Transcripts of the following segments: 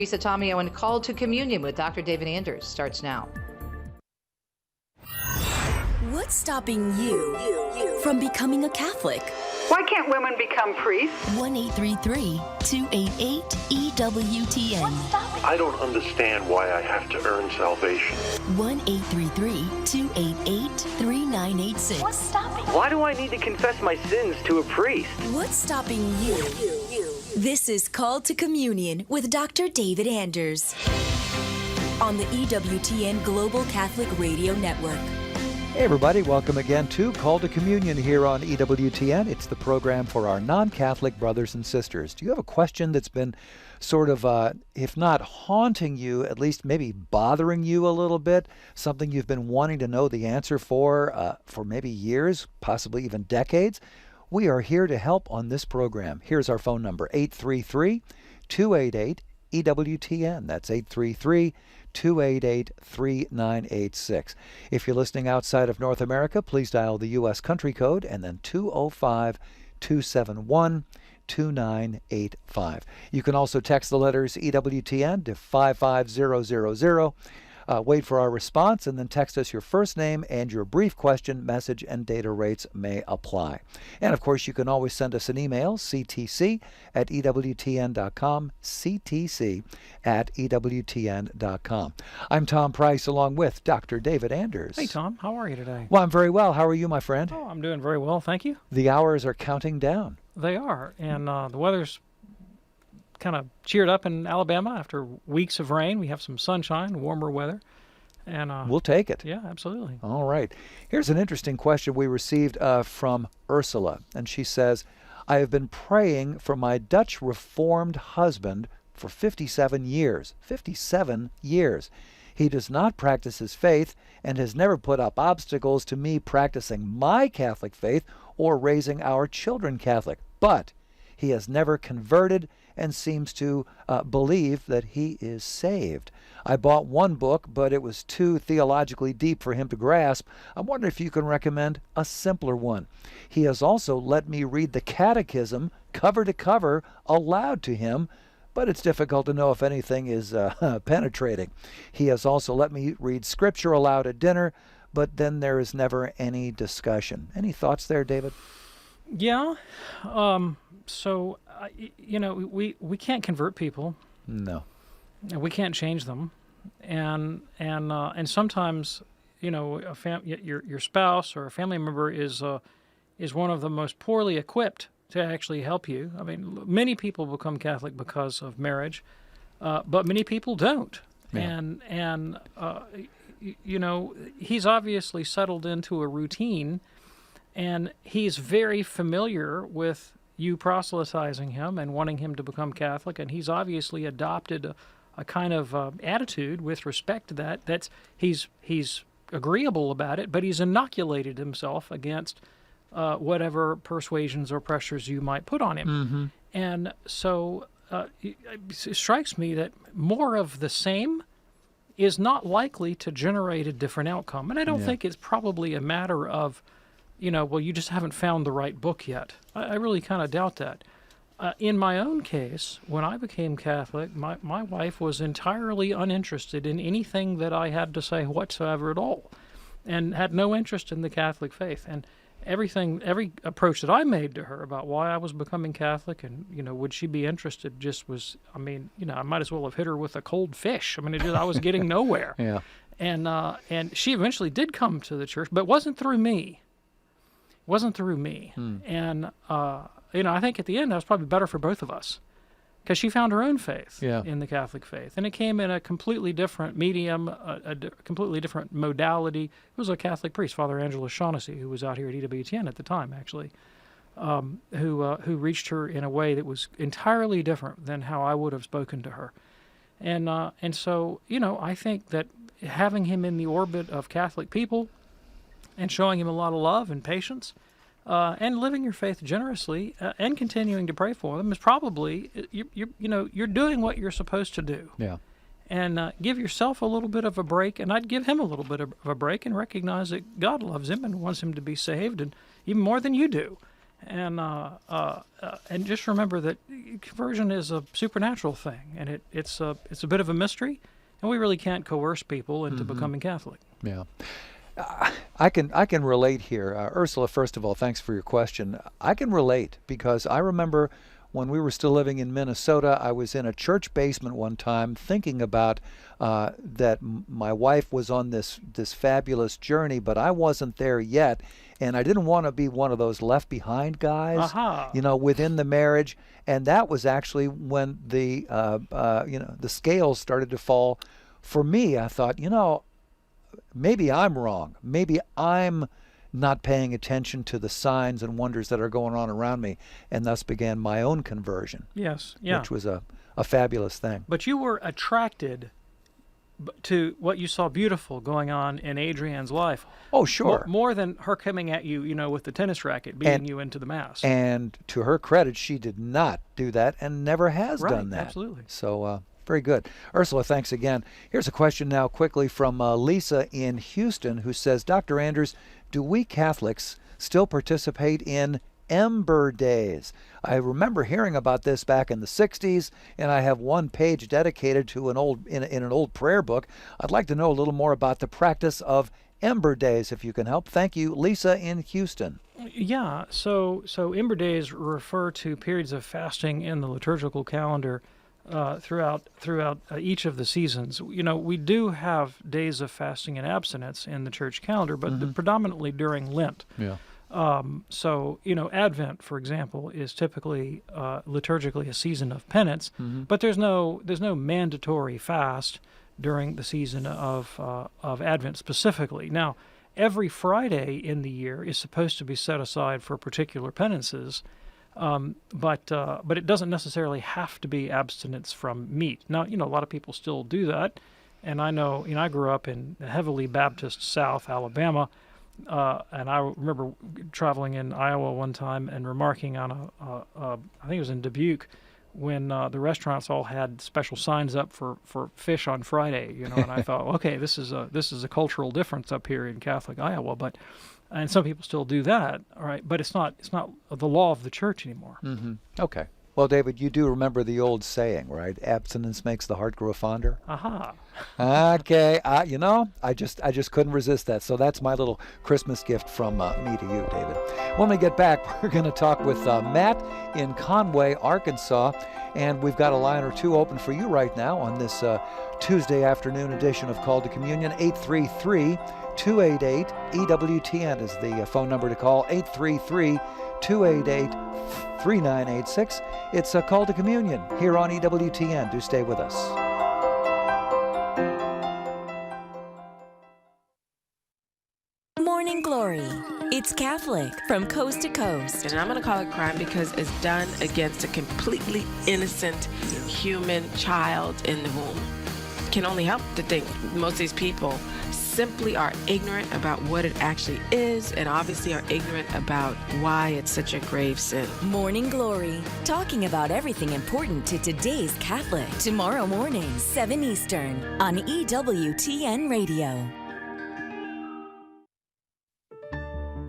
Lisa Tomeo and Call to Communion with Dr. David Anders starts now. What's stopping you from becoming a Catholic? Why can't women become priests? 1-833-288-EWTN. I don't understand why I have to earn salvation. 1-833-288-3986. What's stopping? Why do I need to confess my sins to a priest? What's stopping you? This is Call to Communion with Dr. David Anders on the EWTN Global Catholic Radio Network. Hey everybody, welcome again to Call to Communion here on EWTN. It's the program for our non-Catholic brothers and sisters. Do you have a question that's been sort of, if not haunting you, at least maybe bothering you a little bit? Something you've been wanting to know the answer for maybe years, possibly even decades? We are here to help on this program. Here's our phone number, 833-288-EWTN. That's 833-288-3986. If you're listening outside of North America, please dial the U.S. country code and then 205-271-2985. You can also text the letters EWTN to 55000. Wait for our response and then text us your first name and your brief question, message, and data rates may apply. And of course, you can always send us an email, ctc@ewtn.com, ctc@ewtn.com. I'm Tom Price along with Dr. David Anders. Hey, Tom. How are you today? Well, I'm very well. How are you, my friend? Oh, I'm doing very well, thank you. The hours are counting down. They are, and the weather's kind of cheered up in Alabama after weeks of rain. We have some sunshine, warmer weather, and we'll take it. Yeah, absolutely. All right. Here's an interesting question we received from Ursula, and she says, I have been praying for my Dutch Reformed husband for 57 years. 57 years. He does not practice his faith and has never put up obstacles to me practicing my Catholic faith or raising our children Catholic. But he has never converted and seems to believe that he is saved. I bought one book, but it was too theologically deep for him to grasp. I wonder if you can recommend a simpler one. He has also let me read the Catechism cover to cover aloud to him, but it's difficult to know if anything is penetrating. He has also let me read Scripture aloud at dinner, but then there is never any discussion. Any thoughts there, David? Yeah. So, we can't convert people. No. We can't change them, and sometimes, your spouse or a family member is one of the most poorly equipped to actually help you. I mean, many people become Catholic because of marriage, but many people don't. Yeah. And he's obviously settled into a routine, and he's very familiar with you proselytizing him and wanting him to become Catholic, and he's obviously adopted a kind of attitude with respect to that. He's agreeable about it, but he's inoculated himself against whatever persuasions or pressures you might put on him. Mm-hmm. And so it strikes me that more of the same is not likely to generate a different outcome. And I don't think it's probably a matter of, you just haven't found the right book yet. I really kind of doubt that. In my own case, when I became Catholic, my wife was entirely uninterested in anything that I had to say whatsoever at all, and had no interest in the Catholic faith. And every approach that I made to her about why I was becoming Catholic and, would she be interested just was, I might as well have hit her with a cold fish. I was getting nowhere. Yeah. And she eventually did come to the church, but it wasn't through me. And, I think at the end that was probably better for both of us, because she found her own faith in the Catholic faith. And it came in a completely different medium, a completely different modality. It was a Catholic priest, Father Angelo Shaughnessy, who was out here at EWTN at the time, actually, who reached her in a way that was entirely different than how I would have spoken to her. And so, I think that having him in the orbit of Catholic people and showing him a lot of love and patience, and living your faith generously, and continuing to pray for them is probably you're doing what you're supposed to do. Yeah. And give yourself a little bit of a break, and I'd give him a little bit of a break and recognize that God loves him and wants him to be saved, and even more than you do. And just remember that conversion is a supernatural thing, and it's a bit of a mystery, and we really can't coerce people into becoming Catholic. Yeah. I can relate here. Ursula, first of all, thanks for your question. I can relate because I remember when we were still living in Minnesota, I was in a church basement one time thinking about that my wife was on this fabulous journey, but I wasn't there yet. And I didn't want to be one of those left behind guys, within the marriage. And that was actually when the scales started to fall. For me, I thought, maybe I'm wrong. Maybe I'm not paying attention to the signs and wonders that are going on around me, and thus began my own conversion. Yes, yeah. Which was a fabulous thing. But you were attracted to what you saw beautiful going on in Adrienne's life. Oh, sure. More than her coming at you, with the tennis racket, beating you into the Mass. And to her credit, she did not do that and never has done that. Right, absolutely. So, very good. Ursula, thanks again. Here's a question now quickly from Lisa in Houston, who says, Dr. Anders, do we Catholics still participate in Ember Days? I remember hearing about this back in the 60s, and I have one page dedicated to an old prayer book. I'd like to know a little more about the practice of Ember Days, if you can help. Thank you, Lisa in Houston. Yeah, so Ember Days refer to periods of fasting in the liturgical calendar throughout each of the seasons. We do have days of fasting and abstinence in the church calendar, but predominantly during Lent. Yeah. So Advent, for example, is typically liturgically a season of penance, but there's no mandatory fast during the season of Advent specifically. Now, every Friday in the year is supposed to be set aside for particular penances. But it doesn't necessarily have to be abstinence from meat. Now, a lot of people still do that, and I know, I grew up in heavily Baptist South Alabama, and I remember traveling in Iowa one time and remarking on I think it was in Dubuque, when the restaurants all had special signs up for fish on Friday, and I thought, okay, this is a cultural difference up here in Catholic Iowa, and some people still do that, all right, but it's not the law of the church anymore. Mm-hmm. Okay. Well, David, you do remember the old saying, right? Abstinence makes the heart grow fonder. Aha. Okay. I just couldn't resist that. So that's my little Christmas gift from me to you, David. When we get back, we're going to talk with Matt in Conway, Arkansas, and we've got a line or two open for you right now on this Tuesday afternoon edition of Call to Communion. 833-288-EWTN is the phone number to call. 833-288-3986. It's a Call to Communion here on EWTN. Do stay with us. Morning Glory. It's Catholic from coast to coast. And I'm going to call it crime because it's done against a completely innocent human child in the womb. Can only help to think most of these people simply are ignorant about what it actually is, and obviously are ignorant about why it's such a grave sin. Morning Glory, talking about everything important to today's Catholic. Tomorrow morning, 7 Eastern, on EWTN Radio.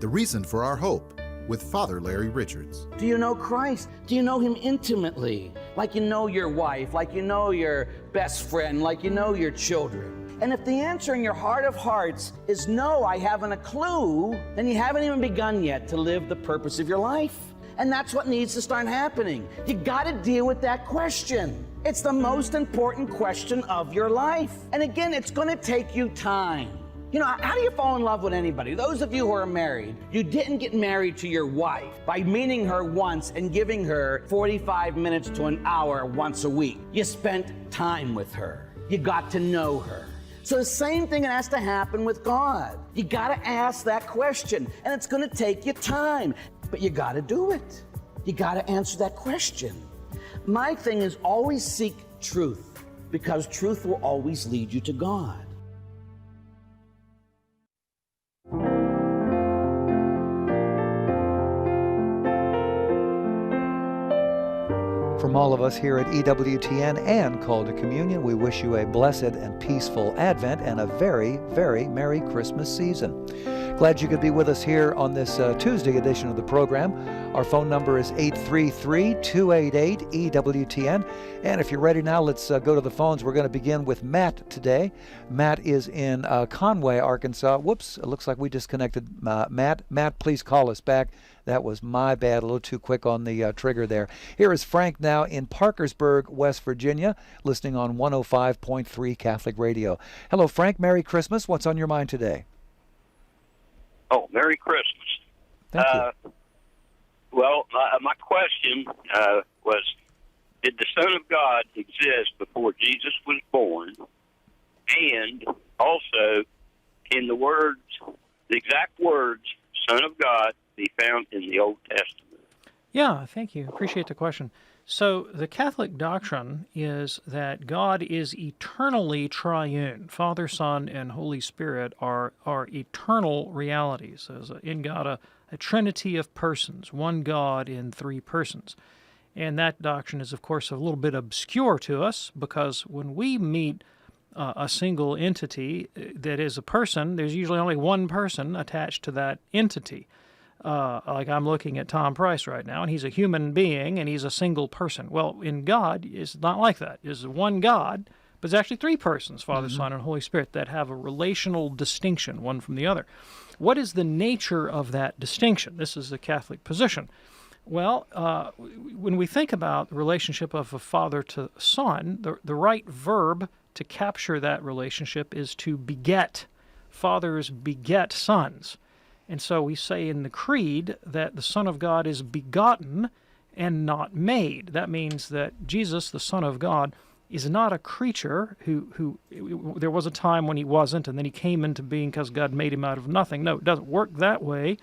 The Reason for Our Hope, with Father Larry Richards. Do you know Christ? Do you know Him intimately? Like you know your wife, like you know your best friend, like you know your children. And if the answer in your heart of hearts is no, I haven't a clue, then you haven't even begun yet to live the purpose of your life. And that's what needs to start happening. You got to deal with that question. It's the most important question of your life. And again, it's going to take you time. How do you fall in love with anybody? Those of you who are married, you didn't get married to your wife by meeting her once and giving her 45 minutes to an hour once a week. You spent time with her. You got to know her. So the same thing has to happen with God. You got to ask that question, and it's going to take you time, but you got to do it. You got to answer that question. My thing is always seek truth, because truth will always lead you to God. For From all of us here at EWTN and Call to Communion, we wish you a blessed and peaceful Advent and a very, very Merry Christmas season. Glad you could be with us here on this Tuesday edition of the program. Our phone number is 833-288-EWTN. And if you're ready now, let's go to the phones. We're going to begin with Matt today. Matt is in Conway, Arkansas. Whoops, it looks like we disconnected Matt. Matt, please call us back. That was my bad, a little too quick on the trigger there. Here is Frank now in Parkersburg, West Virginia, listening on 105.3 Catholic Radio. Hello, Frank. Merry Christmas. What's on your mind today? Oh, Merry Christmas. Thank you. Well, my question was, did the Son of God exist before Jesus was born? And also, can the words, the exact words, Son of God, be found in the Old Testament? Yeah, thank you. Appreciate the question. So the Catholic doctrine is that God is eternally triune. Father, Son, and Holy Spirit are eternal realities. There's in God a trinity of persons, one God in three persons. And that doctrine is, of course, a little bit obscure to us because when we meet a single entity that is a person, there's usually only one person attached to that entity. Like I'm looking at Tom Price right now, and he's a human being, and he's a single person. Well, in God, it's not like that. It's one God, but it's actually three persons, Father, Son, and Holy Spirit, that have a relational distinction, one from the other. What is the nature of that distinction? This is the Catholic position. Well, when we think about the relationship of a father to son, the right verb to capture that relationship is to beget. Fathers beget sons. And so we say in the Creed that the Son of God is begotten and not made. That means that Jesus, the Son of God, is not a creature who there was a time when he wasn't, and then he came into being because God made him out of nothing. No, it doesn't work that way.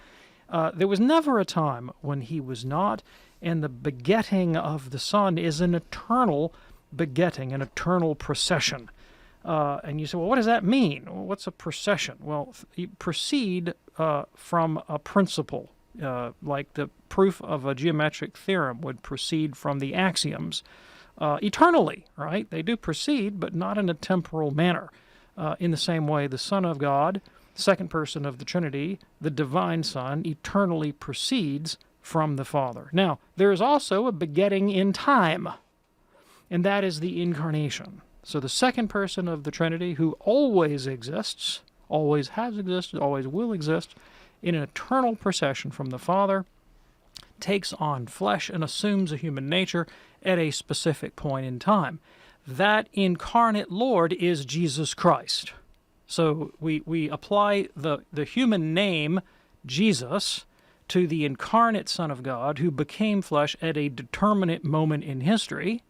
There was never a time when he was not, and the begetting of the Son is an eternal begetting, an eternal procession. And you say, well, what does that mean? Well, what's a procession? Well, you proceed from a principle, like the proof of a geometric theorem would proceed from the axioms eternally, right? They do proceed, but not in a temporal manner. In the same way, the Son of God, second person of the Trinity, the divine Son, eternally proceeds from the Father. Now, there is also a begetting in time, and that is the incarnation. So the second person of the Trinity, who always exists, always has existed, always will exist, in an eternal procession from the Father, takes on flesh and assumes a human nature at a specific point in time. That incarnate Lord is Jesus Christ. So we apply the human name, Jesus, to the incarnate Son of God who became flesh at a determinate moment in history,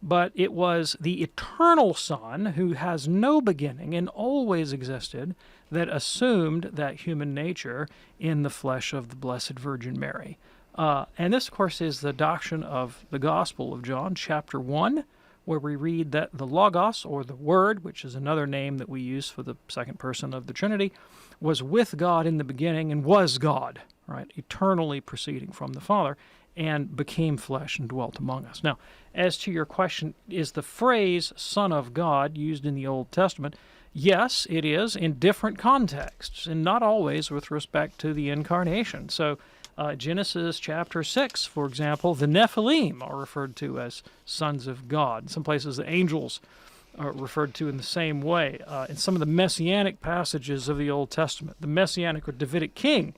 but it was the eternal Son who has no beginning and always existed that assumed that human nature in the flesh of the Blessed Virgin Mary. And this, of course, is the doctrine of the Gospel of John, chapter 1, where we read that the Logos, or the Word, which is another name that we use for the second person of the Trinity, was with God in the beginning and was God, right, eternally proceeding from the Father, and became flesh and dwelt among us. Now, as to your question, is the phrase Son of God used in the Old Testament? Yes, it is in different contexts, and not always with respect to the incarnation. So, Genesis chapter 6, for example, the Nephilim are referred to as sons of God. In some places, the angels are referred to in the same way. In some of the messianic passages of the Old Testament, the messianic or Davidic king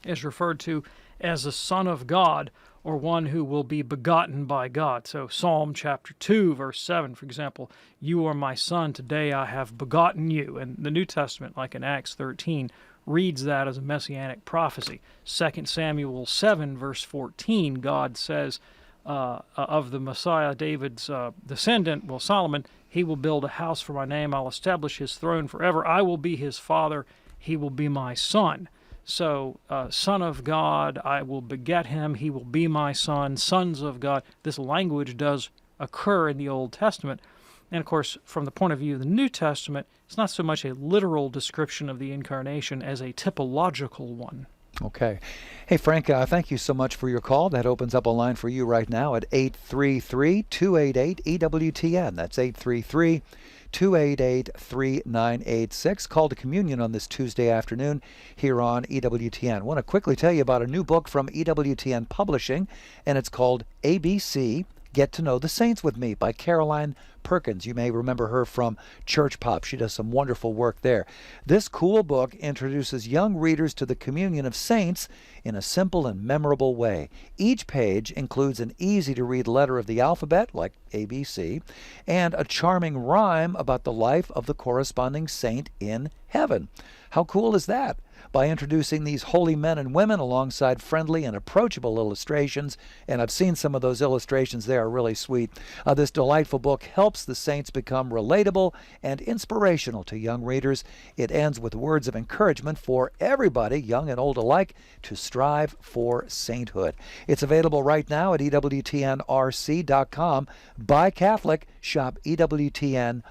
is referred to as a son of God, or one who will be begotten by God. So Psalm chapter 2, verse 7, for example, you are my son, today I have begotten you. And the New Testament, like in Acts 13, reads that as a messianic prophecy. 2 Samuel 7, verse 14, God says of the Messiah, David's descendant, well, Solomon, he will build a house for my name, I'll establish his throne forever, I will be his father, he will be my son. So, Son of God, I will beget him, he will be my son, sons of God. This language does occur in the Old Testament. And, of course, from the point of view of the New Testament, it's not so much a literal description of the Incarnation as a typological one. Okay. Hey, Frank, thank you so much for your call. That opens up a line for you right now at 833-288-EWTN. That's 833-288-3986. Call to communion on this Tuesday afternoon here on EWTN. I want to quickly tell you about a new book from EWTN Publishing, and it's called ABC, Get to Know the Saints with Me by Caroline Perkins. You may remember her from Church Pop. She does some wonderful work there. This cool book introduces young readers to the communion of saints in a simple and memorable way. Each page includes an easy-to-read letter of the alphabet, like ABC, and a charming rhyme about the life of the corresponding saint in heaven. How cool is that? By introducing these holy men and women alongside friendly and approachable illustrations, and I've seen some of those illustrations. They are really sweet. This delightful book helps the saints become relatable and inspirational to young readers. It ends with words of encouragement for everybody, young and old alike, to strive for sainthood. It's available right now at EWTNRC.com. Buy Catholic, shop EWTNRC.com.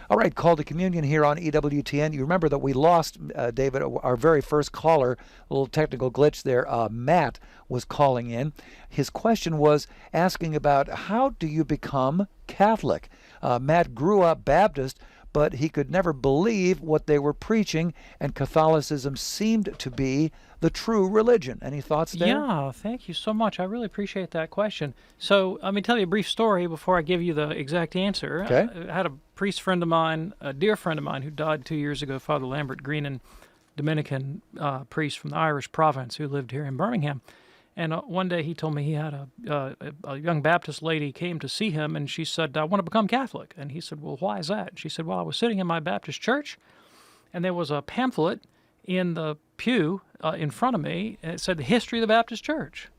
All right, call to communion here on EWTN. You remember that we lost, David, our very first caller, a little technical glitch there. Matt was calling in. His question was asking about how do you become Catholic? Matt grew up Baptist, but he could never believe what they were preaching, and Catholicism seemed to be the true religion. Any thoughts there? Yeah, thank you so much. I really appreciate that question. So let me tell you a brief story before I give you the exact answer. Okay. I had a priest friend of mine, a dear friend of mine who died 2 years ago, Father Lambert Greenan, Dominican priest from the Irish province who lived here in Birmingham. And one day he told me he had a young Baptist lady came to see him, and she said, I want to become Catholic. And he said, well, why is that? She said, well, I was sitting in my Baptist church, and there was a pamphlet in the pew in front of me, and it said the history of the Baptist church.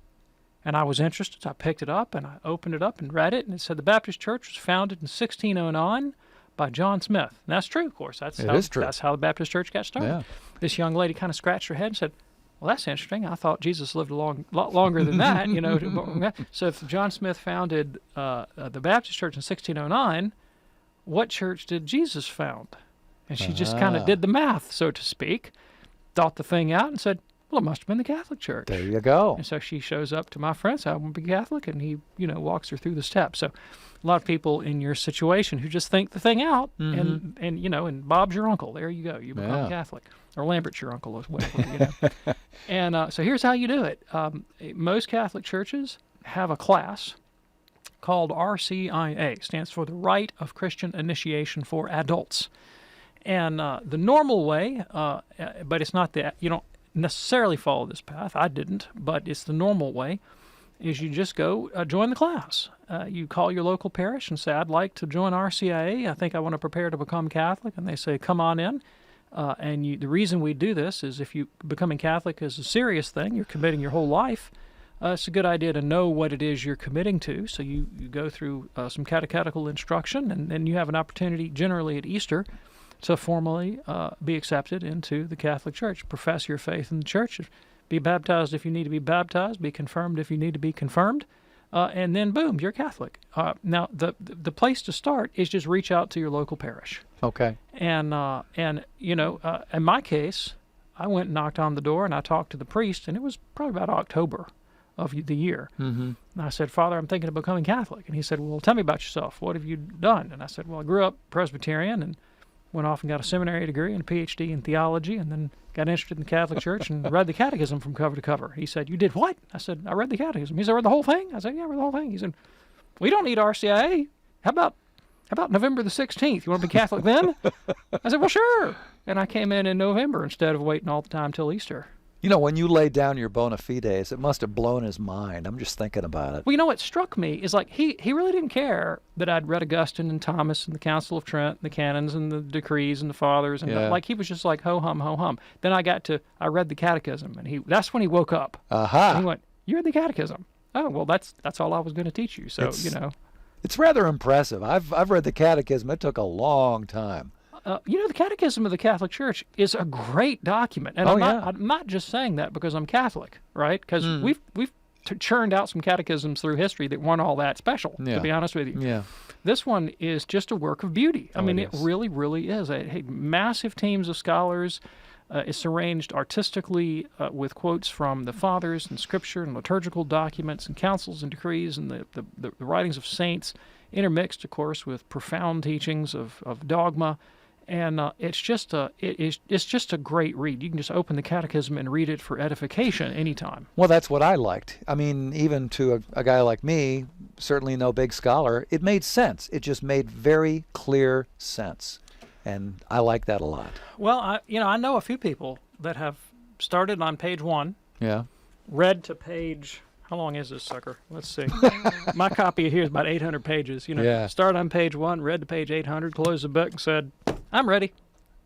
And I was interested, so I picked it up, and I opened it up and read it, and it said the Baptist church was founded in 1609 by John Smith. And that's true, of course. It is true. That's how the Baptist church got started. Yeah. This young lady kind of scratched her head and said, well, that's interesting. I thought Jesus lived a lot longer than that, you know. So if John Smith founded the Baptist church in 1609, what church did Jesus found? And she just kind of did the math, so to speak, thought the thing out and said, well, it must have been the Catholic Church. There you go. And so she shows up to my friend, says, I want to be Catholic, and he, walks her through the steps. So a lot of people in your situation who just think the thing out, and Bob's your uncle. There you go. You become Catholic. Or Lambert's your uncle as well. And so here's how you do it. Most Catholic churches have a class called RCIA, stands for the Rite of Christian Initiation for Adults. And the normal way, but it's not that, you don't necessarily follow this path. I didn't, but it's the normal way, is you just go join the class. You call your local parish and say, I'd like to join RCIA. I think I want to prepare to become Catholic. And they say, come on in. The reason we do this is if you becoming Catholic is a serious thing, you're committing your whole life, it's a good idea to know what it is you're committing to. So you go through some catechetical instruction, and then you have an opportunity, generally at Easter, to formally be accepted into the Catholic Church. Profess your faith in the Church. Be baptized if you need to be baptized. Be confirmed if you need to be confirmed. And then, boom, you're Catholic. Now, the place to start is just reach out to your local parish. Okay. And in my case, I went and knocked on the door, and I talked to the priest, and it was probably about October of the year. Mm-hmm. And I said, Father, I'm thinking of becoming Catholic. And he said, well, tell me about yourself. What have you done? And I said, well, I grew up Presbyterian and went off and got a seminary degree and a PhD in theology, and then got interested in the Catholic Church and read the catechism from cover to cover. He said, you did what? I said, I read the catechism. He said, read the whole thing? I said, yeah, I read the whole thing. He said, we don't need RCIA. How about November the 16th? You want to be Catholic then? I said, well, sure. And I came in November instead of waiting all the time till Easter. When you laid down your bona fides, it must have blown his mind. I'm just thinking about it. Well, what struck me is like he really didn't care that I'd read Augustine and Thomas and the Council of Trent and the canons and the decrees and the fathers. And he was just like, ho hum, ho hum. Then I read the catechism, and that's when he woke up. And he went, you read the catechism? Oh, well, that's all I was going to teach you. So, It's rather impressive. I've read the catechism. It took a long time. The Catechism of the Catholic Church is a great document, and I'm not just saying that because I'm Catholic, right? Because we've churned out some catechisms through history that weren't all that special, to be honest with you. Yeah. This one is just a work of beauty. I mean, it really, really is. Massive teams of scholars, It's arranged artistically with quotes from the fathers and scripture and liturgical documents and councils and decrees and the writings of saints, intermixed, of course, with profound teachings of dogma. And it's just a great read. You can just open the Catechism and read it for edification anytime. Well, that's what I liked. I mean, even to a guy like me, certainly no big scholar, it made sense. It just made very clear sense. And I like that a lot. Well, I know a few people that have started on page 1. Yeah. Read to page, how long is this sucker? Let's see. My copy here is about 800 pages. Start on page 1, read to page 800, closed the book and said, I'm ready.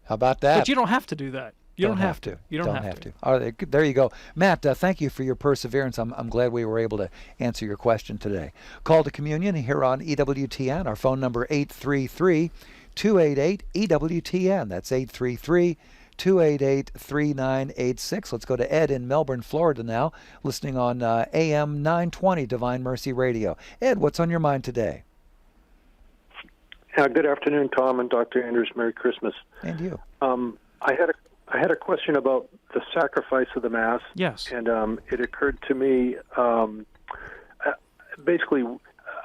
How about that? But you don't have to do that. You don't have to. You don't have to. All right, there you go. Matt, thank you for your perseverance. I'm glad we were able to answer your question today. Call to Communion here on EWTN. Our phone number 833-288-EWTN. That's 833-288-3986. Let's go to Ed in Melbourne, Florida now, listening on AM 920 Divine Mercy Radio. Ed, what's on your mind today? Good afternoon, Tom and Dr. Anders. Merry Christmas. And you. I had a question about the sacrifice of the Mass. Yes. And it occurred to me, basically,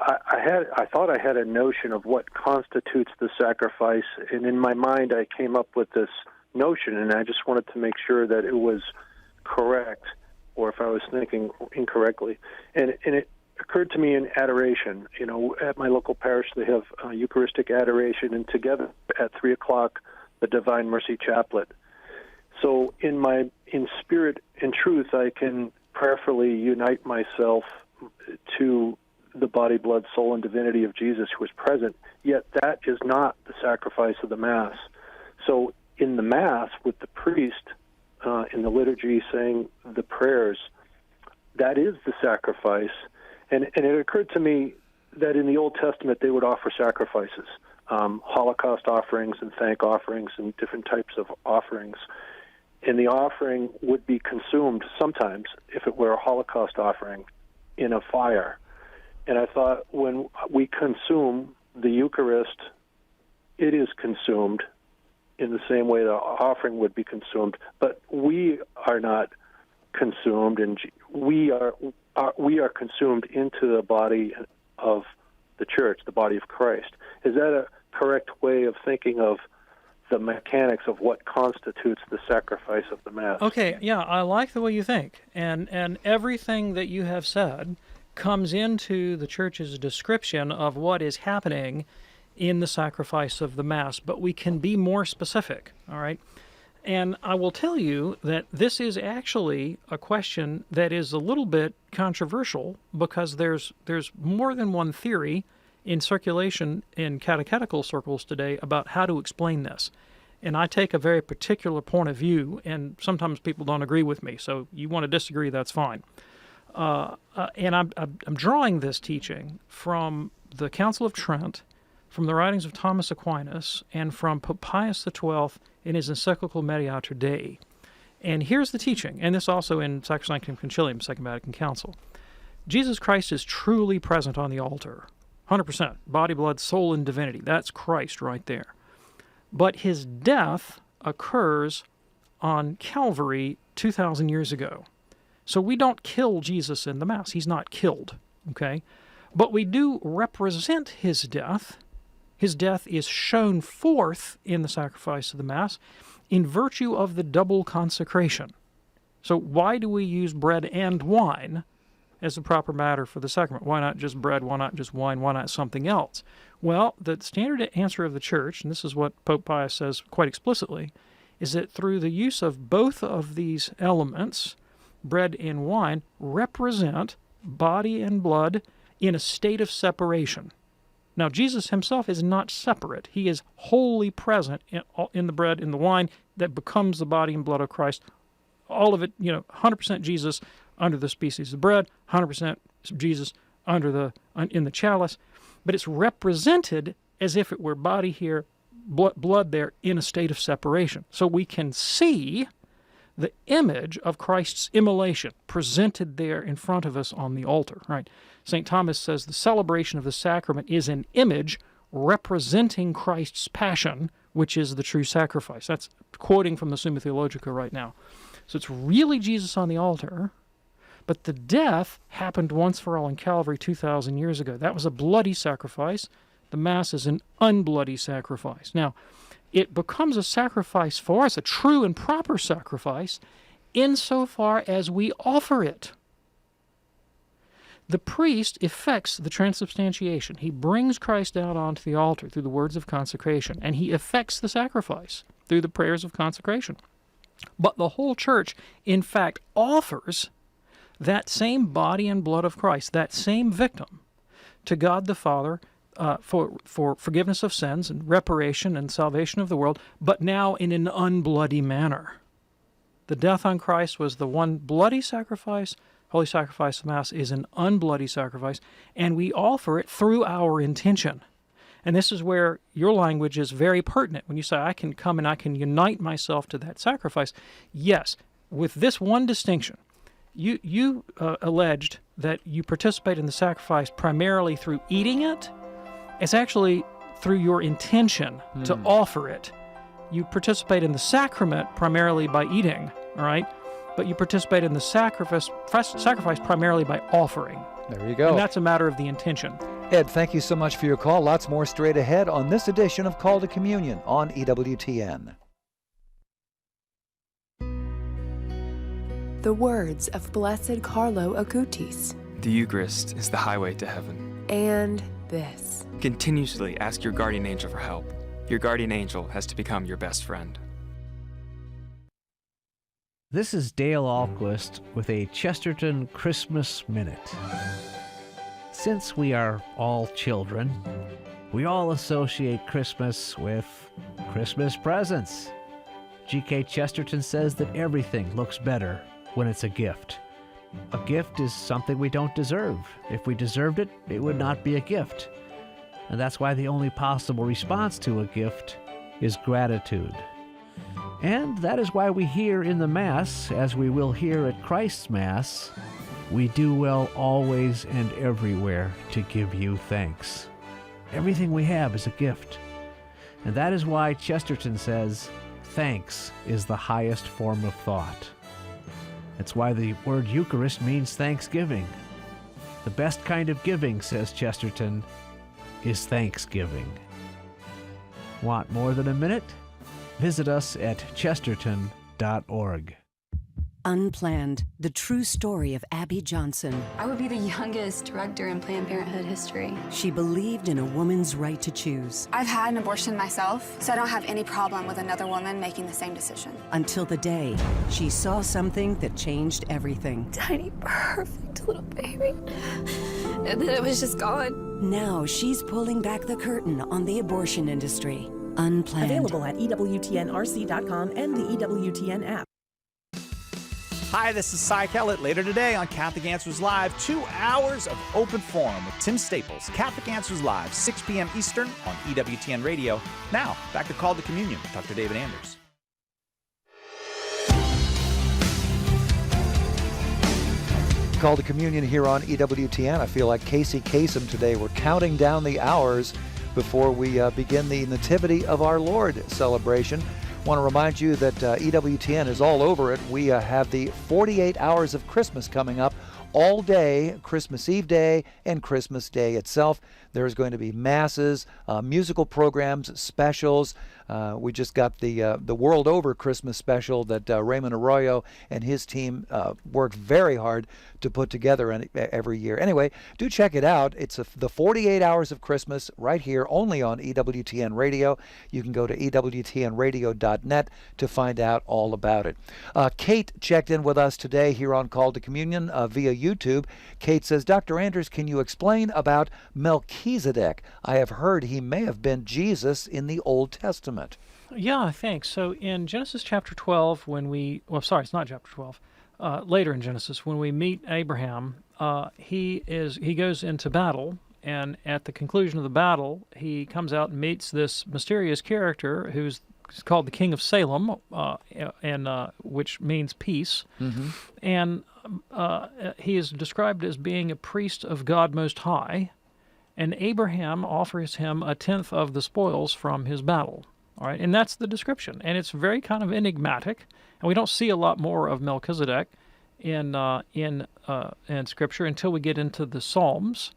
I thought I had a notion of what constitutes the sacrifice, and in my mind I came up with this notion, and I just wanted to make sure that it was correct, or if I was thinking incorrectly. And it occurred to me in adoration. At my local parish they have Eucharistic adoration, and together at 3 o'clock the Divine Mercy Chaplet. So in spirit and truth, I can prayerfully unite myself to the body, blood, soul, and divinity of Jesus who is present, yet that is not the sacrifice of the Mass. So in the Mass, with the priest in the liturgy saying the prayers, that is the sacrifice. And it occurred to me that in the Old Testament they would offer sacrifices, Holocaust offerings and thank offerings and different types of offerings. And the offering would be consumed sometimes, if it were a Holocaust offering, in a fire. And I thought, when we consume the Eucharist, it is consumed in the same way the offering would be consumed. But we are not consumed, and we are consumed into the body of the Church, the body of Christ. Is that a correct way of thinking of the mechanics of what constitutes the sacrifice of the Mass? Okay, yeah, I like the way you think. And everything that you have said comes into the Church's description of what is happening in the sacrifice of the Mass, but we can be more specific, all right? And I will tell you that this is actually a question that is a little bit controversial, because there's more than one theory in circulation in catechetical circles today about how to explain this. And I take a very particular point of view, and sometimes people don't agree with me, so you want to disagree, that's fine. And I'm drawing this teaching from the Council of Trent, from the writings of Thomas Aquinas, and from Pope Pius XII in his encyclical Mediator Dei. And here's the teaching, and this also in Sacrosanctum Concilium, Second Vatican Council. Jesus Christ is truly present on the altar, 100%, body, blood, soul, and divinity. That's Christ right there. But his death occurs on Calvary 2,000 years ago. So we don't kill Jesus in the Mass. He's not killed, okay? But we do represent his death. His death is shown forth in the sacrifice of the Mass in virtue of the double consecration. So why do we use bread and wine as the proper matter for the sacrament? Why not just bread? Why not just wine? Why not something else? Well, the standard answer of the Church, and this is what Pope Pius says quite explicitly, is that through the use of both of these elements, bread and wine represent body and blood in a state of separation. Now, Jesus himself is not separate. He is wholly present in the bread and the wine that becomes the body and blood of Christ. All of it, 100% Jesus under the species of bread, 100% Jesus in the chalice. But it's represented as if it were body here, blood there, in a state of separation. So we can see the image of Christ's immolation presented there in front of us on the altar, right? St. Thomas says the celebration of the sacrament is an image representing Christ's passion, which is the true sacrifice. That's quoting from the Summa Theologica right now. So it's really Jesus on the altar, but the death happened once for all in Calvary 2,000 years ago. That was a bloody sacrifice. The Mass is an unbloody sacrifice. Now, it becomes a sacrifice for us, a true and proper sacrifice, insofar as we offer it. The priest effects the transubstantiation. He brings Christ out onto the altar through the words of consecration, and he effects the sacrifice through the prayers of consecration. But the whole church, in fact, offers that same body and blood of Christ, that same victim, to God the Father for forgiveness of sins and reparation and salvation of the world, but now in an unbloody manner. The death on Christ was the one bloody sacrifice. Holy sacrifice of Mass is an unbloody sacrifice, and we offer it through our intention. And this is where your language is very pertinent. When you say, I can come and I can unite myself to that sacrifice. Yes, with this one distinction. You alleged that you participate in the sacrifice primarily through eating it. It's actually through your intention to offer it. You participate in the sacrament primarily by eating, all right? But you participate in the sacrifice primarily by offering. There you go. And that's a matter of the intention. Ed, thank you so much for your call. Lots more straight ahead on this edition of Call to Communion on EWTN. The words of Blessed Carlo Acutis. The Eucharist is the highway to heaven. And this. Continuously ask your guardian angel for help. Your guardian angel has to become your best friend. This is Dale Ahlquist with a Chesterton Christmas Minute. Since we are all children, we all associate Christmas with Christmas presents. G.K. Chesterton says that everything looks better when it's a gift. A gift is something we don't deserve. If we deserved it, it would not be a gift. And that's why the only possible response to a gift is gratitude. And that is why we hear in the Mass, as we will hear at Christ's Mass, we do well always and everywhere to give you thanks. Everything we have is a gift. And that is why Chesterton says, thanks is the highest form of thought. That's why the word Eucharist means thanksgiving. The best kind of giving, says Chesterton, is thanksgiving. Want more than a minute? Visit us at chesterton.org. Unplanned, the true story of Abby Johnson. I would be the youngest director in Planned Parenthood history. She believed in a woman's right to choose. I've had an abortion myself, so I don't have any problem with another woman making the same decision. Until the day she saw something that changed everything. Tiny, perfect little baby. And then it was just gone. Now she's pulling back the curtain on the abortion industry. Unplanned. Available at EWTNRC.com and the EWTN app. Hi, this is Cy Kellett. Later today on Catholic Answers Live, 2 hours of open forum with Tim Staples. Catholic Answers Live, 6 p.m. Eastern on EWTN Radio. Now, back to Call to Communion with Dr. David Anders. Call to Communion here on EWTN. I feel like Casey Kasem today. We're counting down the hours before we begin the Nativity of our Lord celebration. Want to remind you that EWTN is all over it. We have the 48 hours of Christmas coming up all day, Christmas Eve day and Christmas Day itself. There's going to be masses, musical programs, specials. We just got the World Over Christmas special that Raymond Arroyo and his team worked very hard to put together every year. Anyway, do check it out. It's the 48 hours of Christmas right here only on EWTN Radio. You can go to EWTNradio.net to find out all about it. Kate checked in with us today here on Call to Communion via YouTube. Kate says, Dr. Anders, can you explain about Melchizedek? I have heard he may have been Jesus in the Old Testament. Yeah, I think. So in Genesis chapter 12, it's not chapter 12. Later in Genesis, when we meet Abraham, he goes into battle, and at the conclusion of the battle, he comes out and meets this mysterious character who's called the King of Salem, which means peace. Mm-hmm. And he is described as being a priest of God Most High, and Abraham offers him a tenth of the spoils from his battle. All right, and that's the description, and it's very kind of enigmatic, and we don't see a lot more of Melchizedek in Scripture until we get into the Psalms,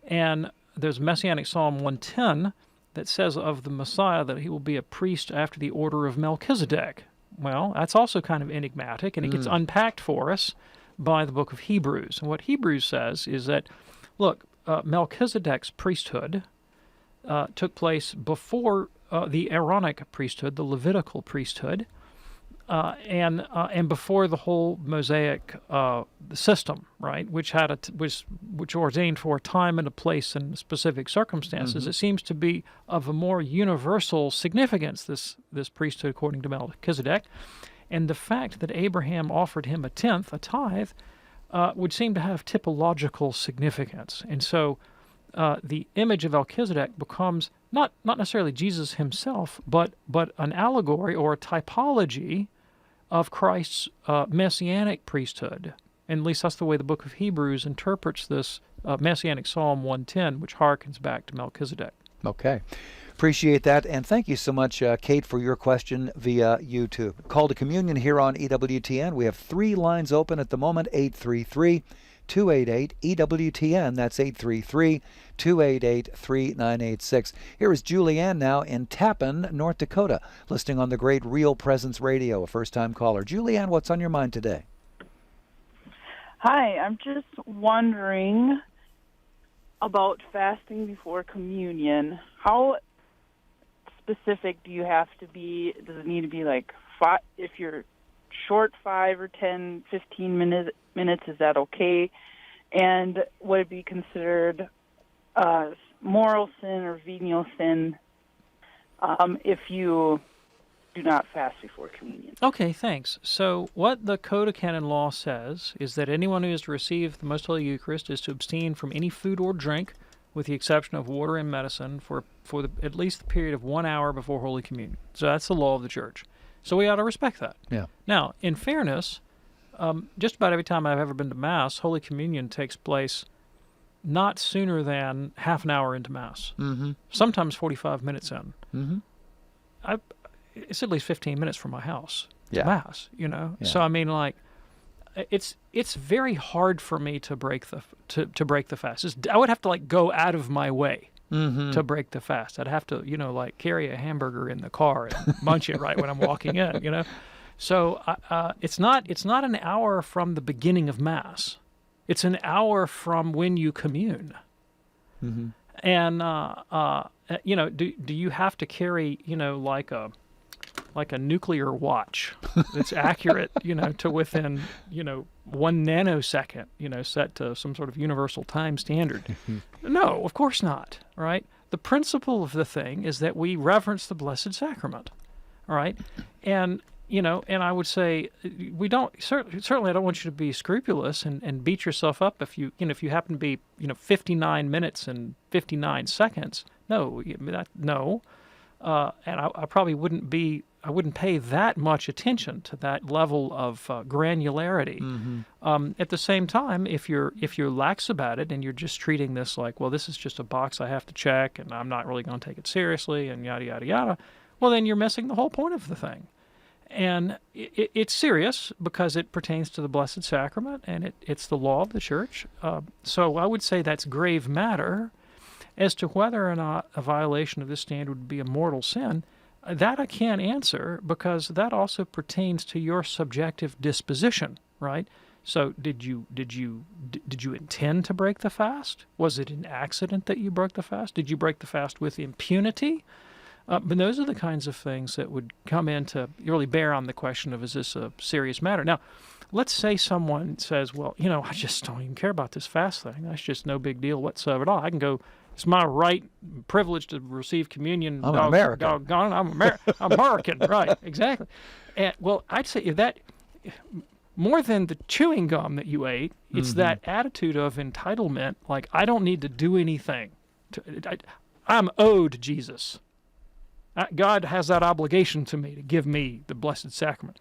and there's Messianic Psalm 110 that says of the Messiah that he will be a priest after the order of Melchizedek. Well, that's also kind of enigmatic, and it gets unpacked for us by the book of Hebrews. And what Hebrews says is that, look, Melchizedek's priesthood took place before the Aaronic priesthood, the Levitical priesthood, and before the whole Mosaic system, right, which ordained for a time and a place and specific circumstances. It seems to be of a more universal significance, this priesthood according to Melchizedek, and the fact that Abraham offered him a tenth, a tithe, would seem to have typological significance, and so the image of Melchizedek becomes not necessarily Jesus himself, but an allegory or a typology of Christ's messianic priesthood. And at least that's the way the book of Hebrews interprets this Messianic Psalm 110, which harkens back to Melchizedek. Okay. Appreciate that. And thank you so much, Kate, for your question via YouTube. Call to Communion here on EWTN. We have 3 lines open at the moment, 833-288-EWTN. That's 833-288-3986. Here is Julianne now in Tappan, North Dakota, listening on the great Real Presence Radio, a first-time caller. Julianne, what's on your mind today? Hi, I'm just wondering about fasting before communion. How specific do you have to be? Does it need to be like if you're short 5 or 10, 15 minutes, is that okay? And would it be considered moral sin or venial sin if you do not fast before communion? Okay, thanks. So what the Code of Canon Law says is that anyone who is to receive the Most Holy Eucharist is to abstain from any food or drink, with the exception of water and medicine, for at least the period of 1 hour before Holy Communion. So that's the law of the Church. So we ought to respect that. Yeah. Now, in fairness, just about every time I've ever been to Mass, Holy Communion takes place not sooner than half an hour into Mass. Sometimes 45 minutes in. It's at least 15 minutes from my house to Mass, you know? Yeah. So, I mean, like, it's very hard for me to break the fast. I would have to, like, go out of my way to break the fast. I'd have to, like, carry a hamburger in the car and munch it right when I'm walking in, you know? So it's not an hour from the beginning of Mass. It's an hour from when you commune. And, do you have to carry, like a nuclear watch that's accurate, to within, 1 nanosecond, set to some sort of universal time standard? No, of course not, right? The principle of the thing is that we reverence the Blessed Sacrament, all right? And, and I would say we don't, certainly I don't want you to be scrupulous and beat yourself up if you happen to be, 59 minutes and 59 seconds. No, no. And I probably wouldn't pay that much attention to that level of granularity. At the same time, if you're lax about it and you're just treating this like, well, this is just a box I have to check and I'm not really going to take it seriously and yada, yada, yada, well, then you're missing the whole point of the thing. And it's serious because it pertains to the Blessed Sacrament and it's the law of the Church. So I would say that's grave matter. As to whether or not a violation of this standard would be a mortal sin, that I can't answer because that also pertains to your subjective disposition, right? So did you intend to break the fast? Was it an accident that you broke the fast? Did you break the fast with impunity? But those are the kinds of things that would come in to really bear on the question of, is this a serious matter? Now, let's say someone says, well, I just don't even care about this fast thing. That's just no big deal whatsoever at all. I can go, it's my right privilege to receive communion. I'm American. Doggone it, I'm American, right, exactly. And, well, I'd say that more than the chewing gum that you ate, it's that attitude of entitlement, like, I don't need to do anything. I'm owed Jesus. God has that obligation to me to give me the Blessed Sacrament.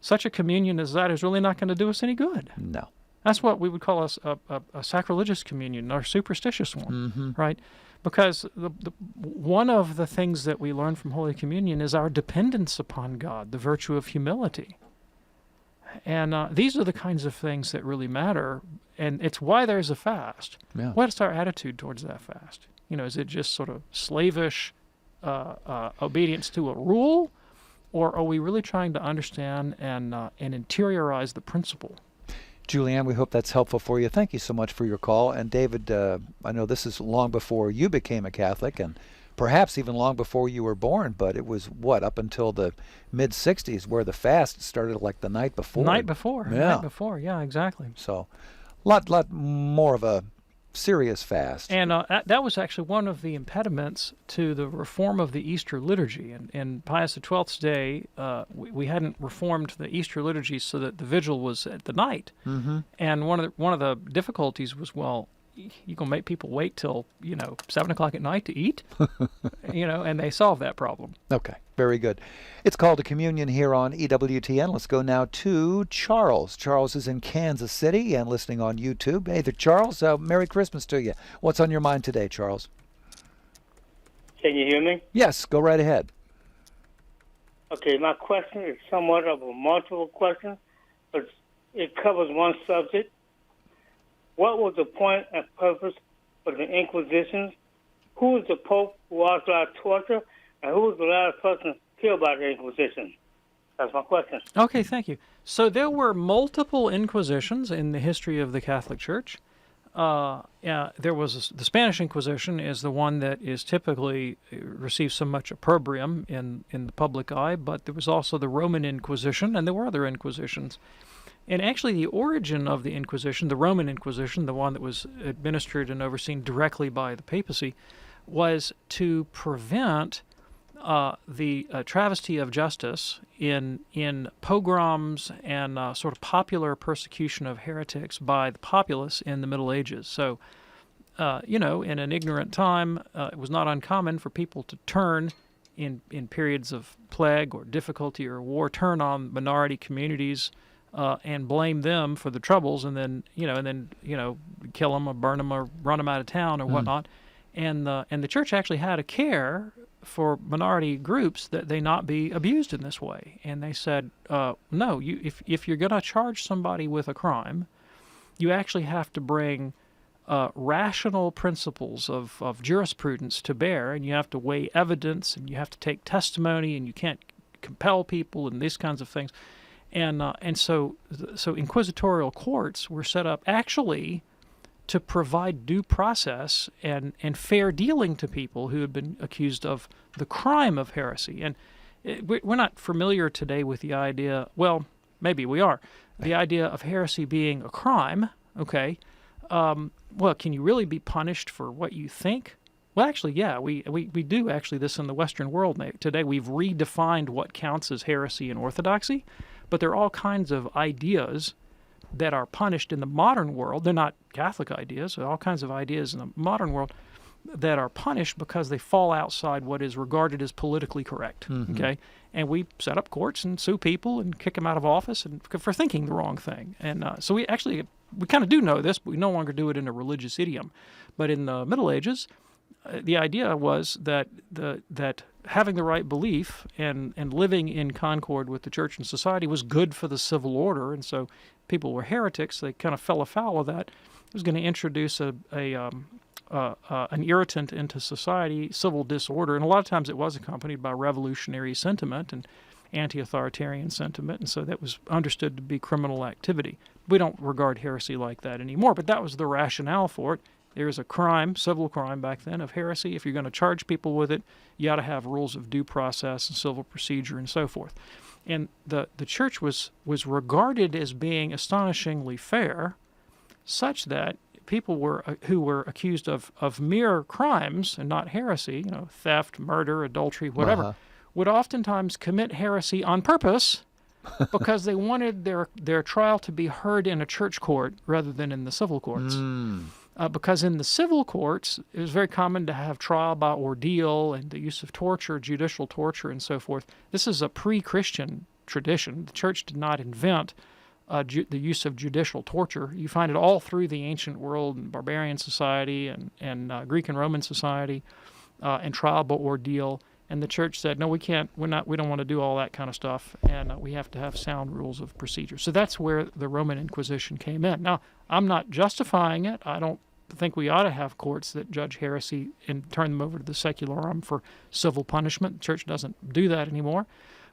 Such a communion as that is really not going to do us any good. No. That's what we would call a sacrilegious communion or superstitious one, right? Because one of the things that we learn from Holy Communion is our dependence upon God, the virtue of humility. And these are the kinds of things that really matter, and it's why there's a fast. Yeah. What's our attitude towards that fast? Is it just sort of slavish obedience to a rule, or are we really trying to understand and interiorize the principle? Julianne, we hope that's helpful for you. Thank you so much for your call. And David, I know this is long before you became a Catholic, and perhaps even long before you were born, but it was, up until the mid-'60s where the fast started like the night before. Night before, yeah, exactly. So, lot more of a serious fast. And that was actually one of the impediments to the reform of the Easter liturgy. In Pius XII's day, we hadn't reformed the Easter liturgy so that the vigil was at the night. And one of the difficulties was, you gonna make people wait till 7 o'clock at night to eat, and they solved that problem. Okay, very good. It's called a communion here on EWTN. Let's go now to Charles. Charles is in Kansas City and listening on YouTube. Hey there, Charles. Merry Christmas to you. What's on your mind today, Charles? Can you hear me? Yes, go right ahead. Okay, my question is somewhat of a multiple question, but it covers one subject. What was the point and purpose of the Inquisition? Who was the Pope who authorized torture? And who was the last person killed by the Inquisition? That's my question. Okay, thank you. So there were multiple Inquisitions in the history of the Catholic Church. There was the Spanish Inquisition is the one that is typically receives so much opprobrium in the public eye, but there was also the Roman Inquisition, and there were other Inquisitions. And actually the origin of the Inquisition, the Roman Inquisition, the one that was administered and overseen directly by the papacy, was to prevent the travesty of justice in pogroms and sort of popular persecution of heretics by the populace in the Middle Ages. So, in an ignorant time, it was not uncommon for people to turn in periods of plague or difficulty or war, turn on minority communities and blame them for the troubles, and then kill them or burn them or run them out of town or whatnot. And the church actually had a care for minority groups that they not be abused in this way. And they said, no, if you're going to charge somebody with a crime, you actually have to bring rational principles of jurisprudence to bear, and you have to weigh evidence, and you have to take testimony, and you can't compel people and these kinds of things. And so inquisitorial courts were set up actually to provide due process and fair dealing to people who had been accused of the crime of heresy. And we're not familiar today with the idea, well, maybe we are, the idea of heresy being a crime, okay? Well, can you really be punished for what you think? Well, actually, yeah, we do actually this in the Western world today. We've redefined what counts as heresy and orthodoxy. But there are all kinds of ideas that are punished in the modern world. They're not Catholic ideas. There are all kinds of ideas in the modern world that are punished because they fall outside what is regarded as politically correct. Okay, and we set up courts and sue people and kick them out of office and for thinking the wrong thing. And so we kind of do know this, but we no longer do it in a religious idiom. But in the Middle Ages, the idea was that having the right belief and living in concord with the church and society was good for the civil order, and so people were heretics. They kind of fell afoul of that. It was going to introduce an irritant into society, civil disorder, and a lot of times it was accompanied by revolutionary sentiment and anti-authoritarian sentiment, and so that was understood to be criminal activity. We don't regard heresy like that anymore, but that was the rationale for it. There's a crime, civil crime back then, of heresy. If you're going to charge people with it, you ought to have rules of due process and civil procedure and so forth. And the church was regarded as being astonishingly fair, such that people who were accused of mere crimes and not heresy, theft, murder, adultery, whatever, would oftentimes commit heresy on purpose because they wanted their trial to be heard in a church court rather than in the civil courts. Because in the civil courts, it was very common to have trial by ordeal and the use of torture, judicial torture, and so forth. This is a pre-Christian tradition. The church did not invent the use of judicial torture. You find it all through the ancient world, and barbarian society and Greek and Roman society, and trial by ordeal. And the church said, no, we can't. We don't want to do all that kind of stuff, and we have to have sound rules of procedure. So that's where the Roman Inquisition came in. Now, I'm not justifying it. I don't think we ought to have courts that judge heresy and turn them over to the secular arm for civil punishment. The church doesn't do that anymore.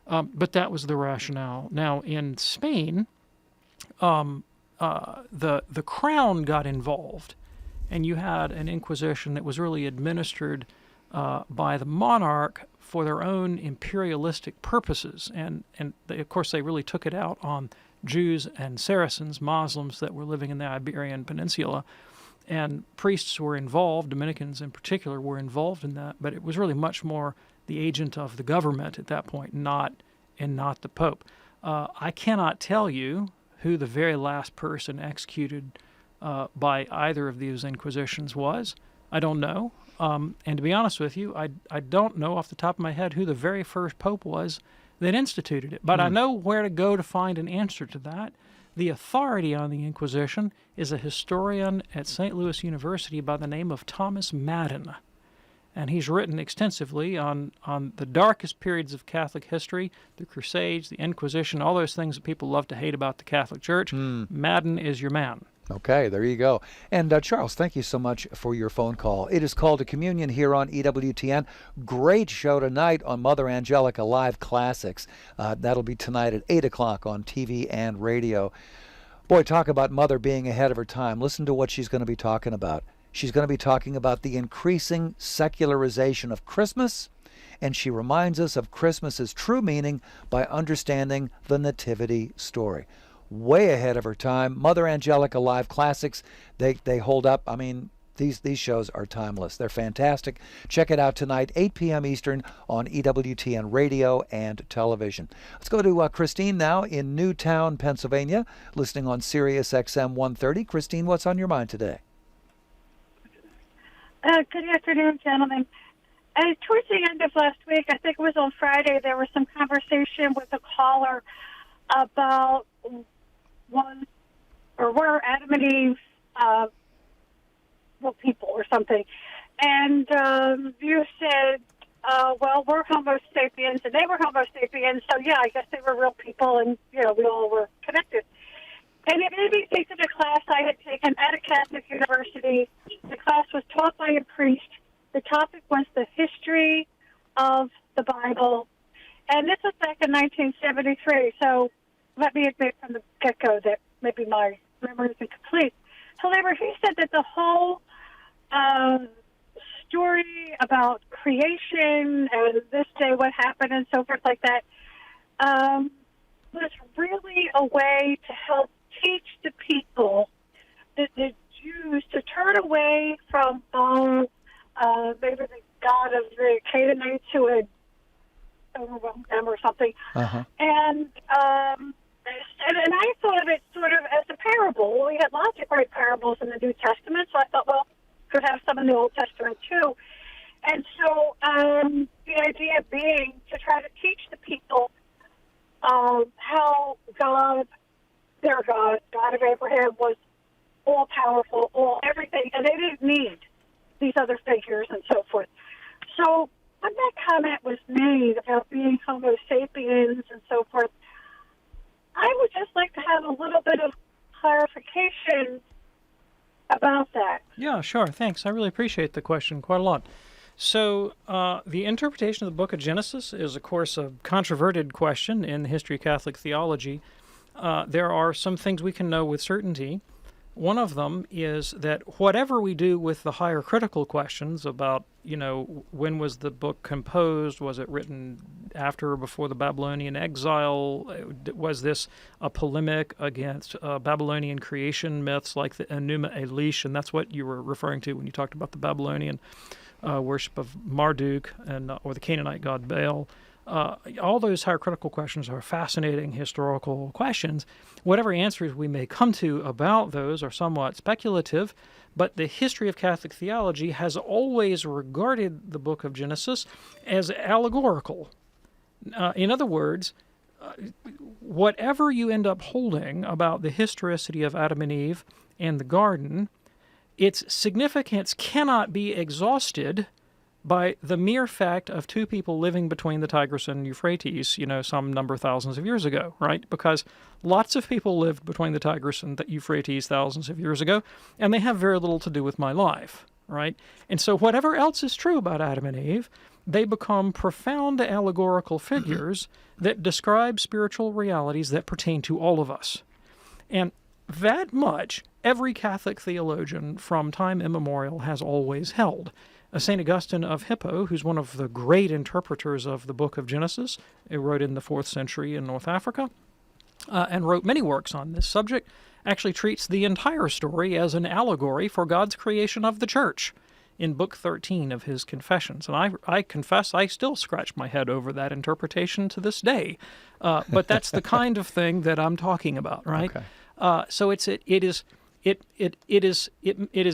But that was the rationale. Now, in Spain, the crown got involved, and you had an inquisition that was really administered by the monarch for their own imperialistic purposes. And of course, they really took it out on Jews and Saracens, Muslims that were living in the Iberian Peninsula. And priests were involved, Dominicans in particular were involved in that, but it was really much more the agent of the government at that point, not the Pope. I cannot tell you who the very last person executed by either of these inquisitions was. I don't know. And to be honest with you, I don't know off the top of my head who the very first pope was that instituted it. But I know where to go to find an answer to that. The authority on the Inquisition is a historian at St. Louis University by the name of Thomas Madden. And he's written extensively on the darkest periods of Catholic history, the Crusades, the Inquisition, all those things that people love to hate about the Catholic Church. Madden is your man. Okay, there you go. And Charles, thank you so much for your phone call. It is Called to Communion here on EWTN. Great show tonight on Mother Angelica Live Classics. That'll be tonight at 8 o'clock on TV and radio. Boy, talk about Mother being ahead of her time. Listen to what she's going to be talking about. She's going to be talking about the increasing secularization of Christmas, and she reminds us of Christmas's true meaning by understanding the Nativity story. Way ahead of her time. Mother Angelica Live Classics, they hold up. I mean, these shows are timeless. They're fantastic. Check it out tonight, 8 p.m. Eastern on EWTN radio and television. Let's go to Christine now in Newtown, Pennsylvania, listening on Sirius XM 130. Christine, what's on your mind today? Good afternoon, gentlemen. Towards the end of last week, I think it was on Friday, there was some conversation with a caller about were Adam and Eve people or something. And you said, well, we're Homo sapiens, and they were Homo sapiens, so yeah, I guess they were real people, and, we all were connected. And it made me think of a class I had taken at a Catholic university. The class was taught by a priest. The topic was the history of the Bible. And this was back in 1973, so let me admit from the get-go that maybe my memory isn't complete. However, he said that the whole story about creation and this day what happened and so forth like that was really a way to help teach the people, the Jews, to turn away from maybe the God of the Canaanites who had overwhelmed them or something. And I thought of it sort of as a parable. Well, we had lots of great parables in the New Testament, so I thought, well, could have some in the Old Testament too. And so the idea being to try to teach the people how God, their God, God of Abraham, was all-powerful, everything, and they didn't need these other figures and so forth. So when that comment was made about being Homo sapiens and so forth, I would just like to have a little bit of clarification about that. Yeah, sure. Thanks. I really appreciate the question quite a lot. So the interpretation of the book of Genesis is, of course, a controverted question in the history of Catholic theology. There are some things we can know with certainty. One of them is that whatever we do with the higher critical questions about, when was the book composed? Was it written after or before the Babylonian exile? Was this a polemic against Babylonian creation myths like the Enuma Elish? And that's what you were referring to when you talked about the Babylonian worship of Marduk or the Canaanite god Baal. All those higher critical questions are fascinating historical questions. Whatever answers we may come to about those are somewhat speculative, but the history of Catholic theology has always regarded the book of Genesis as allegorical. In other words, whatever you end up holding about the historicity of Adam and Eve and the garden, its significance cannot be exhausted by the mere fact of two people living between the Tigris and Euphrates, some number of thousands of years ago, right? Because lots of people lived between the Tigris and the Euphrates thousands of years ago, and they have very little to do with my life, right? And so whatever else is true about Adam and Eve, they become profound allegorical figures that describe spiritual realities that pertain to all of us. And that much every Catholic theologian from time immemorial has always held. St. Augustine of Hippo, who's one of the great interpreters of the book of Genesis, he wrote in the 4th century in North Africa, and wrote many works on this subject, actually treats the entire story as an allegory for God's creation of the church in Book 13 of his Confessions. And I confess I still scratch my head over that interpretation to this day. But that's the kind of thing that I'm talking about, right? Okay. So it is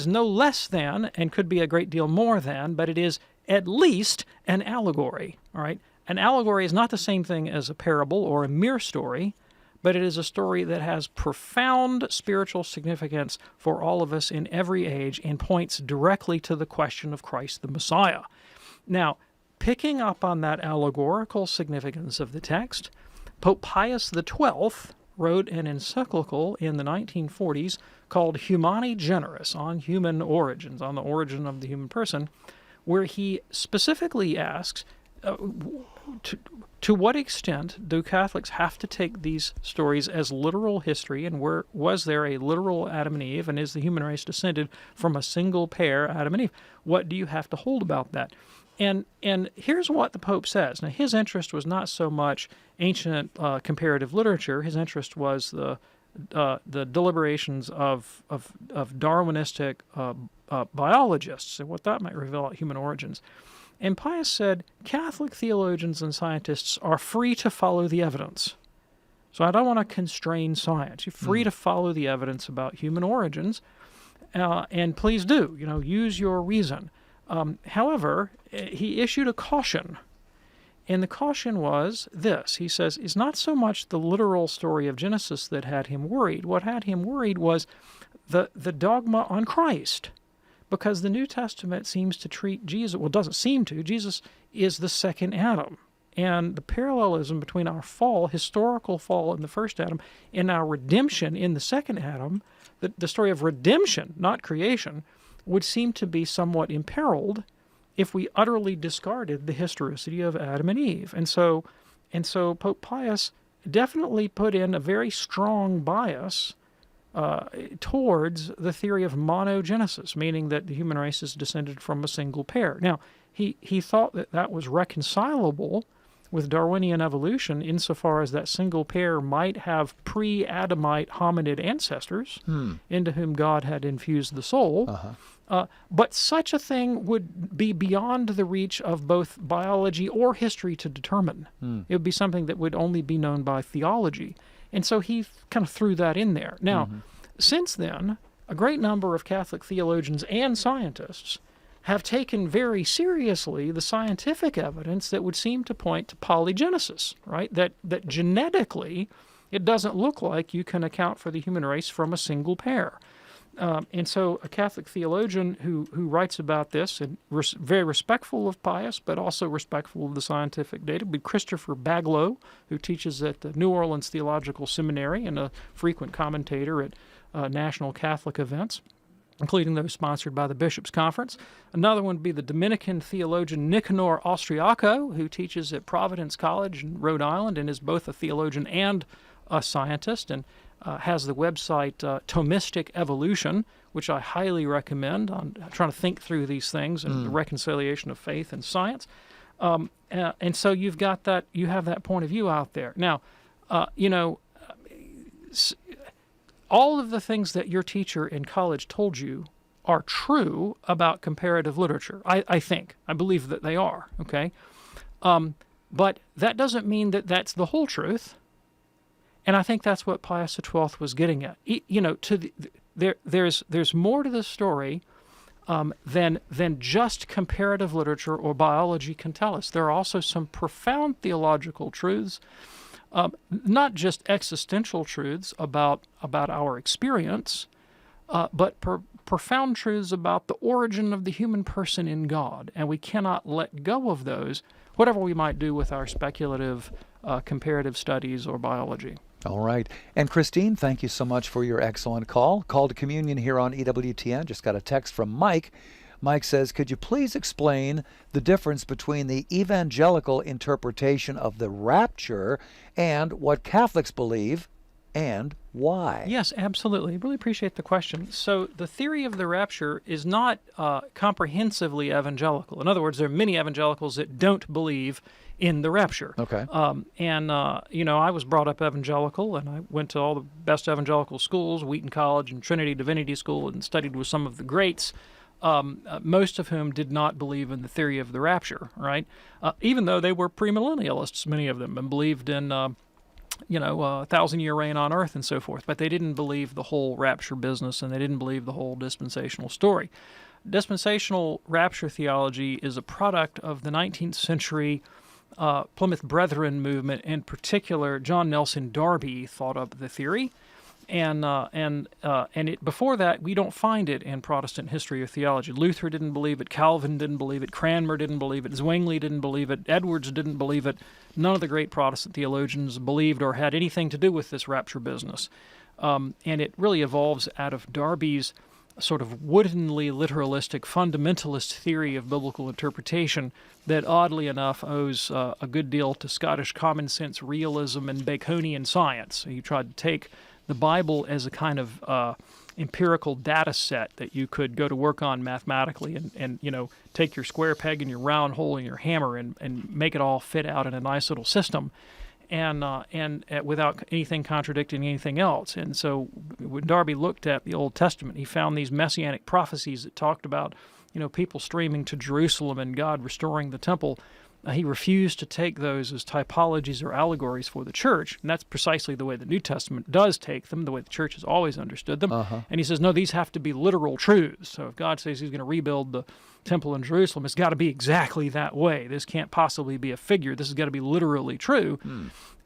no less than, and could be a great deal more than, but it is at least an allegory, all right? An allegory is not the same thing as a parable or a mere story, but it is a story that has profound spiritual significance for all of us in every age and points directly to the question of Christ the Messiah. Now, picking up on that allegorical significance of the text, Pope Pius XII wrote an encyclical in the 1940s called Humani Generis, on human origins, on the origin of the human person, where he specifically asks, to what extent do Catholics have to take these stories as literal history, and was there a literal Adam and Eve, and is the human race descended from a single pair, Adam and Eve? What do you have to hold about that? And here's what the Pope says. Now, his interest was not so much ancient comparative literature. His interest was the deliberations of Darwinistic biologists and what that might reveal about human origins. And Pius said, Catholic theologians and scientists are free to follow the evidence. So I don't want to constrain science. You're free to follow the evidence about human origins, and please do, use your reason. However, he issued a caution, and the caution was this. He says, it's not so much the literal story of Genesis that had him worried. What had him worried was the dogma on Christ. Because the New Testament seems to treat Jesus, well, it doesn't seem to. Jesus is the second Adam. And the parallelism between our fall, historical fall in the first Adam, and our redemption in the second Adam, the story of redemption, not creation, would seem to be somewhat imperiled if we utterly discarded the historicity of Adam and Eve. And so Pope Pius definitely put in a very strong bias towards the theory of monogenesis, meaning that the human race is descended from a single pair. Now, he thought that was reconcilable with Darwinian evolution insofar as that single pair might have pre-Adamite hominid ancestors into whom God had infused the soul. But such a thing would be beyond the reach of both biology or history to determine. It would be something that would only be known by theology. And so he kind of threw that in there. Now, since then, a great number of Catholic theologians and scientists have taken very seriously the scientific evidence that would seem to point to polygenesis, right? That genetically, it doesn't look like you can account for the human race from a single pair. And so a Catholic theologian who writes about this, and very respectful of Pius, but also respectful of the scientific data, would be Christopher Baglow, who teaches at the New Orleans Theological Seminary and a frequent commentator at national Catholic events, including those sponsored by the Bishops' Conference. Another one would be the Dominican theologian Nicanor Austriaco, who teaches at Providence College in Rhode Island and is both a theologian and a scientist, and has the website Thomistic Evolution, which I highly recommend on trying to think through these things and the reconciliation of faith and science. And so you have that point of view out there. Now, all of the things that your teacher in college told you are true about comparative literature. I believe that they are, okay? But that doesn't mean that that's the whole truth. And I think that's what Pius XII was getting at. There's more to this story than just comparative literature or biology can tell us. There are also some profound theological truths not just existential truths about our experience, but profound truths about the origin of the human person in God. And we cannot let go of those, whatever we might do with our speculative comparative studies or biology. All right. And Christine, thank you so much for your excellent call. Call to communion here on EWTN. Just got a text from Mike. Mike says, could you please explain the difference between the evangelical interpretation of the rapture and what Catholics believe, and why? Yes, absolutely. Really appreciate the question. So the theory of the rapture is not comprehensively evangelical. In other words, there are many evangelicals that don't believe in the rapture. Okay. I was brought up evangelical, and I went to all the best evangelical schools, Wheaton College and Trinity Divinity School, and studied with some of the greats, most of whom did not believe in the theory of the rapture, right? Even though they were premillennialists, many of them, and believed in a 1,000-year reign on earth and so forth. But they didn't believe the whole rapture business, and they didn't believe the whole dispensational story. Dispensational rapture theology is a product of the 19th century Plymouth Brethren movement. In particular, John Nelson Darby thought up the theory. And before that, we don't find it in Protestant history or theology. Luther didn't believe it. Calvin didn't believe it. Cranmer didn't believe it. Zwingli didn't believe it. Edwards didn't believe it. None of the great Protestant theologians believed or had anything to do with this rapture business. And it really evolves out of Darby's sort of woodenly literalistic fundamentalist theory of biblical interpretation that, oddly enough, owes a good deal to Scottish common sense realism and Baconian science. He tried to take the Bible as a kind of empirical data set that you could go to work on mathematically and take your square peg and your round hole and your hammer and make it all fit out in a nice little system and without anything contradicting anything else. And so when Darby looked at the Old Testament, he found these messianic prophecies that talked about people streaming to Jerusalem and God restoring the temple. He refused to take those as typologies or allegories for the church, and that's precisely the way the New Testament does take them, the way the church has always understood them. And he says, no, these have to be literal truths. So if God says he's going to rebuild the temple in Jerusalem, it's got to be exactly that way. This can't possibly be a figure. This has got to be literally true.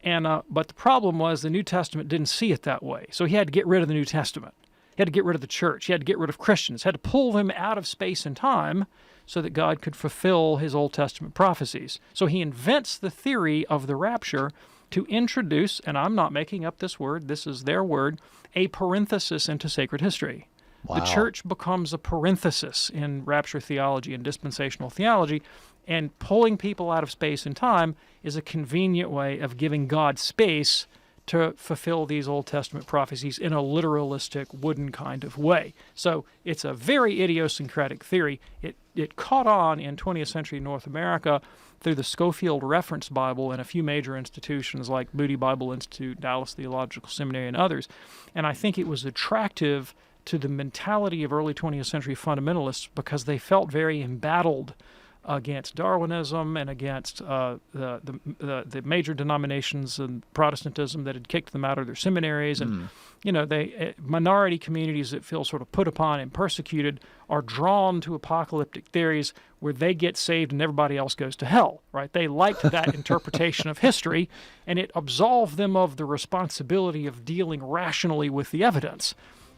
But the problem was the New Testament didn't see it that way, so he had to get rid of the New Testament. He had to get rid of the church. He had to get rid of Christians. He had to pull them out of space and time so that God could fulfill his Old Testament prophecies. So he invents the theory of the rapture to introduce, and I'm not making up this word, this is their word, a parenthesis into sacred history. Wow. The church becomes a parenthesis in rapture theology and dispensational theology, and pulling people out of space and time is a convenient way of giving God space to fulfill these Old Testament prophecies in a literalistic, wooden kind of way. So it's a very idiosyncratic theory. It caught on in 20th century North America through the Schofield Reference Bible and a few major institutions like Moody Bible Institute, Dallas Theological Seminary, and others. And I think it was attractive to the mentality of early 20th century fundamentalists because they felt very embattled against Darwinism and against the major denominations and Protestantism that had kicked them out of their seminaries. And, minority communities that feel sort of put upon and persecuted are drawn to apocalyptic theories where they get saved and everybody else goes to hell, right? They liked that interpretation of history, and it absolved them of the responsibility of dealing rationally with the evidence.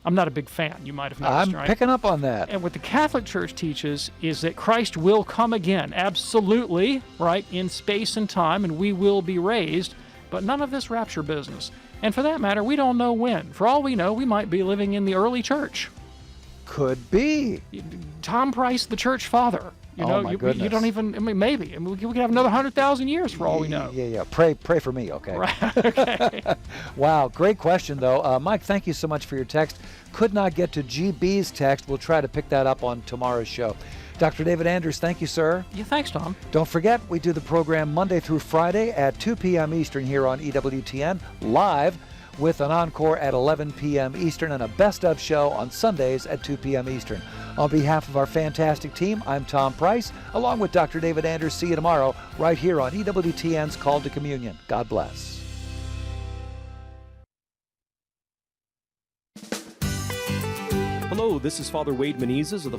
I'm not a big fan, you might have noticed, I'm right? picking up on that. And what the Catholic Church teaches is that Christ will come again, absolutely, right, in space and time, and we will be raised, but none of this rapture business. And for that matter, we don't know when. For all we know, we might be living in the early church. Could be. Tom Price, the church father. My goodness. You don't even, maybe. We could have another 100,000 years for all we know. Yeah. Pray for me, okay? Right, okay. Wow, great question, though. Mike, thank you so much for your text. Could not get to GB's text. We'll try to pick that up on tomorrow's show. Dr. David Anders, thank you, sir. Yeah, thanks, Tom. Don't forget, we do the program Monday through Friday at 2 p.m. Eastern here on EWTN, live, with an encore at 11 p.m. Eastern and a best-of show on Sundays at 2 p.m. Eastern. On behalf of our fantastic team, I'm Tom Price, along with Dr. David Anders. See you tomorrow right here on EWTN's Call to Communion. God bless. Hello, this is Father Wade Menezes of the